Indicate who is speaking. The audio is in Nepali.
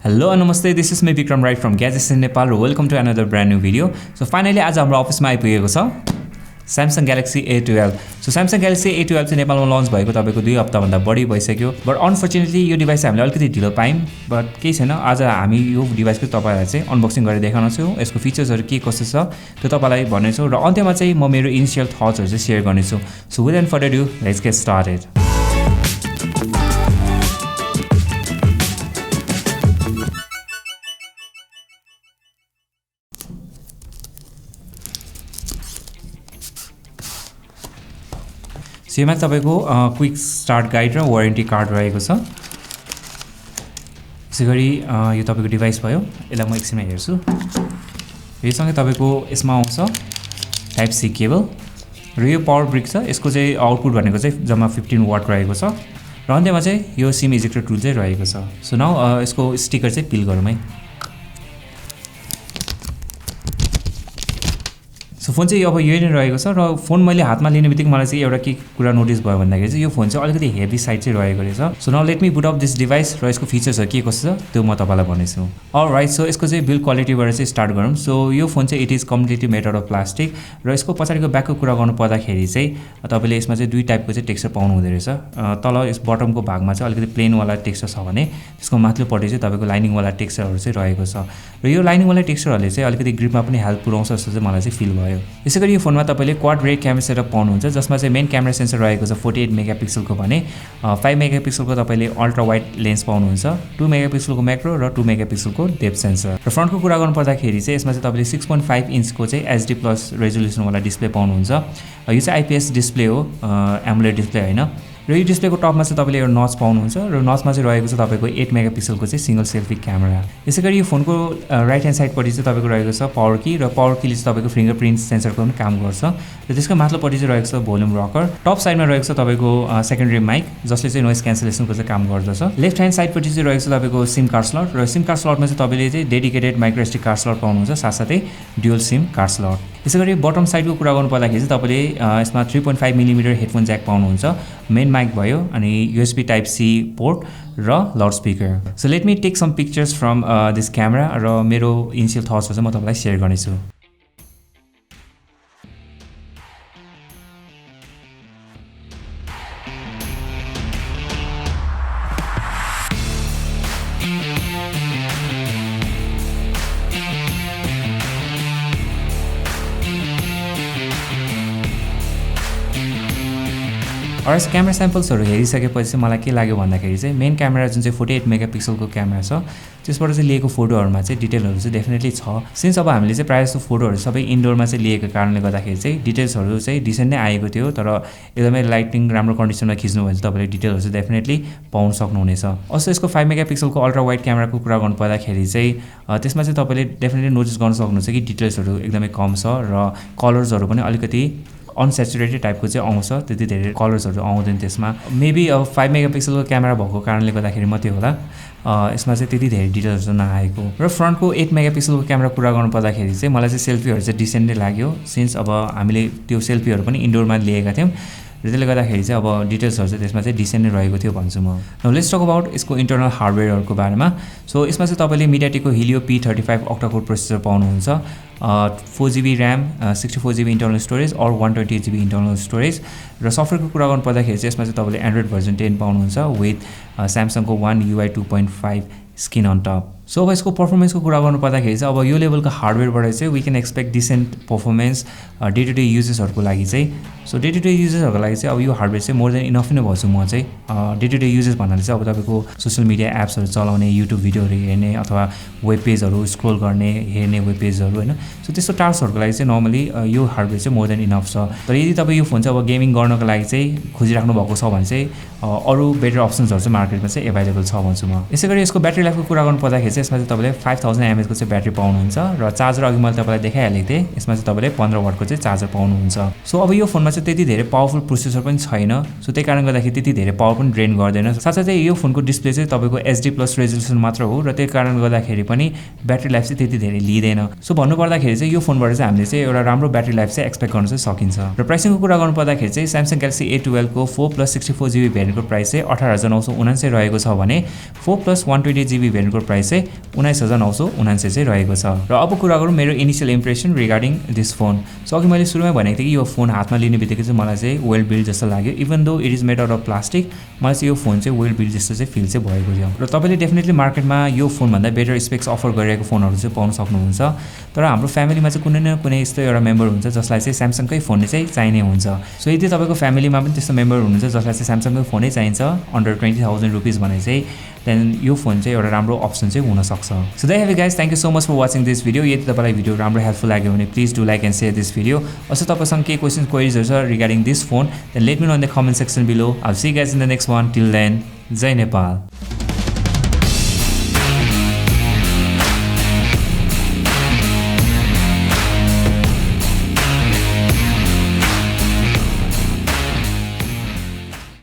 Speaker 1: Hello and Namaste, this is me Vikram right from Gadgets in Nepal. Welcome to another brand new video. So finally आज हाम्रो अफिसमा आइपुगेको छ Samsung Galaxy A12. So Samsung Galaxy A12 चाहिँ नेपालमा लन्च भएको तपाईको 2 हप्ता भन्दा बढी भइसक्यो. बट अनफर्चुनेटली यो डिभाइस हामीले अलिकति ढिलो पायौं. बट केही छैन, आज हामी यो डिभाइसको तपाईहरुलाई चाहिँ अनबक्सिङ गरेर देखाउनेछु. यसको फिचर्सहरु के कस्तो छ त्यो तपाईलाई भन्नेछु र अन्त्यमा चाहिँ म मेरो इनिशियल थट्सहरु चाहिँ शेयर गर्नेछु. So without further ado, let's get started. So यसमा तपाईको क्विक स्टार्ट गाइड र वारेन्टी कार्ड रहेको छ. यसैगरी यो तपाईको डिभाइस भयो. यसलाई म एकछिनमा हेर्छु. यससँगै तपाईको यसमा आउँछ टाइप सी केबल र यो पावर ब्रिक छ. यसको चाहिँ आउटपुट भनेको चाहिँ जम्मा 15 वाट रहेको छ र अन्त्यमा चाहिँ यो सिम इजेक्टर टुल चाहिँ रहेको छ. सो नाउ यसको स्टिकर चाहिँ पिल गरौँ है. सो फोन चाहिँ अब यही नै रहेको छ र फोन मैले हातमा लिने बित्तिकै मलाई चाहिँ एउटा के कुरा नोटिस भयो भन्दाखेरि चाहिँ यो फोन चाहिँ अलिकति हेभी साइड चाहिँ रहेको रहेछ. So now let me boot up this device र यसको फिचर्सहरु के कस्तो छ त्यो म तपाईलाई भन्नेछु. अलराइट, सो यसको चाहिँ बिल्ड क्वालिटीबाट चाहिँ स्टार्ट गरौँ. सो यो फोन चाहिँ it is completely made out of plastic र यसको पछाडिको ब्याकको कुरा गर्नु पर्दाखेरि चाहिँ तपाईले यसमा चाहिँ दुई टाइपको चाहिँ टेक्सचर पाउनु हुँदै रहेछ. तल यस बटमको भागमा चाहिँ अलिकति प्लेन वाला टेक्सचर छ भने त्यसको माथिल्लोपट्टि चाहिँ तपाईको लाइनिङ वाला टेक्सचरहरु चाहिँ रहेको छ र यो लाइनिङ वाला टेक्सचरहरुले चाहिँ अलिकति ग्रिपमा पनि हेल्प पुर्याउँछ जस्तो चाहिँ मलाई चाहिँ फिल भयो. यसैगरी यो फोनमा तपाईले क्वाड रे क्यामेरा सेटअप पाउनुहुन्छ जसमा चाहिँ मेन क्यामेरा सेन्सर रहेको छ 48 मेगापिक्सलको भने 5 मेगापिक्सलको तपाईले अल्ट्रा वाइड लेन्स पाउनुहुन्छ, 2 मेगापिक्सलको म्याक्रो र 2 मेगापिक्सलको डेप्थ सेन्सर. र फ्रन्टको कुरा गर्नु पर्दाखेरि चाहिँ यसमा चाहिँ तपाईले 6.5 इन्चको चाहिँ एचडी प्लस रेजोल्युसन वाला डिस्प्ले पाउनुहुन्छ. यो चाहिँ आइपीएस डिस्प्ले हो, एमुलेट डिस्प्ले हैन. र यो डिस्प्लेको टपमा चाहिँ तपाईले एउटा नच पाउनुहुन्छ र नचमा चाहिँ रहेको छ तपाईको 8 मेगापिक्सलको चाहिँ सिंगल सेल्फी क्यामेरा. यसैगरी यो फोनको राइट ह्यान्ड साइडपट्टि चाहिँ तपाईको रहेको छ पावर की र पावर कीले चाहिँ तपाईको फिंगरप्रिन्ट सेन्सरको पनि काम गर्छ र त्यसको माथिल्लोपट्टि चाहिँ रहेको छ भोल्युम रकर. टप साइडमा रहेको छ तपाईको सेकेन्डरी माइक जसले चाहिँ नोइज क्यान्सलेसनको चाहिँ काम गर्दछ. लेफ्ट ह्यान्ड साइडपट्टि चाहिँ रहेको छ तपाईको सिम कार्ड स्लट र सिम कार्ड स्लटमा चाहिँ तपाईले चाहिँ dedicated micro SD card slot पाउनुहुन्छ, साथसाथै ड्युअल सिम कार्ड स्लट. यसैगरी बटम साइडको कुरा गर्नु पर्दाखेरि चाहिँ तपाईले यसमा 3.5 मिलिमिटर हेडफोन ज्याक पाउनुहुन्छ, मेन माइक भयो अनि यूएसबी टाइप सी पोर्ट र loud speaker. So let me take some pictures from this camera र मेरो इनिशियल थट्सहरु चाहिँ म तपाईलाई शेयर गर्नेछु. र यस क्यामेरा स्याम्पल्सहरु हेरिसकेपछि चाहिँ मलाई के लाग्यो भन्दाखेरि चाहिँ मेन क्यामेरा जुन चाहिँ 48 मेगापिक्सलको क्यामेरा छ त्यसबाट चाहिँ लिएको फोटोहरुमा चाहिँ डिटेलहरु चाहिँ डेफिनेटली छ. सिन्स अब हामीले चाहिँ प्रायः जस्तो फोटोहरु सबै इन्डोरमा चाहिँ लिएको कारणले गर्दाखेरि चाहिँ डिटेल्सहरु चाहिँ डिसेन्ट नै आएको थियो. तर एकदमै लाइटिङ राम्रो कन्डिसनमा खिच्नु भयो भने तपाईले डिटेलहरु चाहिँ डेफिनेटली पाउन सक्नुहुनेछ. अझ यसको 5 मेगापिक्सलको अल्ट्रा वाइड क्यामेराको कुरा गर्नु पर्दाखेरि चाहिँ त्यसमा चाहिँ तपाईले डेफिनेटली नोटिस गर्न सक्नुहुन्छ कि डिटेल्सहरु एकदमै कम छ र कलर्सहरु पनि अलिकति अनस्याचुरेटेड टाइपको चाहिँ आउँछ. त्यति धेरै कलर्सहरु आउँदैन त्यसमा. मेबी अब 5 मेगापिक्सलको क्यामेरा भएको कारणले गर्दाखेरि मात्रै होला यसमा चाहिँ त्यति धेरै डिटेल्सहरु नआएको. र फ्रन्टको 8 मेगापिक्सलको क्यामेरा कुरा गर्नु पर्दाखेरि चाहिँ मलाई चाहिँ सेल्फीहरु चाहिँ डिसेन्ट नै लाग्यो. सिन्स अब हामीले त्यो सेल्फीहरु पनि इन्डोरमा लिएका थियौं र त्यसले गर्दाखेरि चाहिँ अब डिटेल्सहरु चाहिँ त्यसमा चाहिँ डिसेन्ट नै रहेको थियो भन्छु म. नाउ लेट्स टक अबाउट यसको इन्टरनल हार्डवेयरहरुको बारेमा. सो यसमा चाहिँ तपाईले मिडियाटेकको Helio P35 octa-core प्रोसेसर पाउनुहुन्छ, 4GB RAM, 64GB internal storage और 128GB इन्टरनल स्टोरेज. र सफ्टवेयरको कुरा गर्नु पर्दाखेरि चाहिँ यसमा चाहिँ तपाईले एन्ड्रोइड भर्जन 10 पाउनुहुन्छ विथ Samsungको One UI 2.5 skin on top. So अब यसको परफर्मेन्सको कुरा गर्नु पर्दाखेरि चाहिँ अब यो लेभलको हार्डवेयरबाट चाहिँ we can expect decent performance day to day युजेसहरुको लागि चाहिँ. सो डे टु डे युजेसहरुको लागि चाहिँ अब यो हार्डवेयर चाहिँ मोर देन इनफ नै भन्छु म चाहिँ. डे टु डे युजेस भन्नाले चाहिँ अब तपाईको सोशल मिडिया एप्सहरु चलाउने, युट्युब भिडियोहरु हेर्ने अथवा वेब पेजहरु स्क्रोल गर्ने, हेर्ने वेब पेजहरु हैन. सो त्यस्तो टास्कहरुको लागि चाहिँ नर्मली यो हार्डवेयर चाहिँ मोर देन इनफ छ. तर यदि तपाई यो फोन चाहिँ अब गेमिङ गर्नको लागि चाहिँ खोजिराख्नु भएको छ भने चाहिँ अरु बेटर अप्सन्सहरु चाहिँ मार्केटमा चाहिँ अवेलेबल छ भन्छु म. यसैगरी यसको ब्याट्री लाइफको कुरा गर्नु पर्दाखेरि चाहिँ यसमा चाहिँ तपाईले 5000 mAh को चाहिँ ब्याट्री पाउनुहुन्छ र चार्जर अघि मैले तपाईलाई देखाइहालेको थिएँ. यसमा चाहिँ तपाईले 15 वाटको चाहिँ चार्जर पाउनुहुन्छ. सो अब यो फोनमा चाहिँ त्यति धेरै पावरफुल प्रोसेसर पनि छैन. सो त्यही कारणले गर्दाखेरि त्यति धेरै पावर पनि ड्रेन गर्दैन. साथसाथै यो फोनको डिस्प्ले चाहिँ तपाईको एचडी प्लस रेजोल्युसन मात्र हो र त्यही कारणले गर्दाखेरि पनि ब्याट्री लाइफ चाहिँ त्यति धेरै लिदैन. सो भन्नु पर्दाखेरि चाहिँ यो फोनबाट चाहिँ हामीले चाहिँ एउटा राम्रो ब्याट्री लाइफ चाहिँ एक्सपेक्ट गर्न चाहिँ सकिन्छ. र प्राइसिङको कुरा गर्नु पर्दाखेरि चाहिँ Samsung Galaxy A12 को 4+64GB भेरिएन्टको प्राइस चाहिँ 18979 रहेको छ भने 4+128GB भेरिएन्टको प्राइस चाहिँ चाहिँ 19,999 चाहिँ रहेको छ। र अब कुरा गरौँ मेरो initial impression regarding this phone. So अघि मैले सुरुमै भनेको थिएँ कि यो फोन हातमा लिने बित्तिकै चाहिँ मलाई चाहिँ वेल बिल्ड जस्तो लाग्यो। Even though it is made out of plastic, मलाई चाहिँ यो फोन चाहिँ वेल बिल्ड जस्तो चाहिँ फिल चाहिँ भएको थियो। र तपाईँले डेफिनेटली मार्केटमा यो फोनभन्दा बेटर स्पेक्स अफर गरिरहेको फोनहरू चाहिँ पाउन सक्नुहुन्छ। तर हाम्रो फ्यामिलीमा चाहिँ कुनै न कुनै यस्तो एउटा मेम्बर हुन्छ जसलाई चाहिँ स्यामसङकै फोन चाहिँ चाहिने हुन्छ। सो यदि तपाईँको फ्यामिलीमा पनि त्यस्तो मेम्बर हुनुहुन्छ जसलाई चाहिँ स्यामसङकै फोनै चाहिन्छ अन्डर 20,000 रुपिस भने चाहिँ देन यो फोन चाहिँ एउटा राम्रो अप्सन चाहिँ हुनसक्छ। So that have guys, thank you so much for watching this video. यदि तपाईँलाई भिडियो राम्रो हेल्पफुल लाग्यो भने please do like and share this video. अझ तपाईँसँग केही क्वेसन क्वेरिजहरू छ regarding this phone then let me know in the comment section below. I will see you guys in the next one. Till then, Jai Nepal.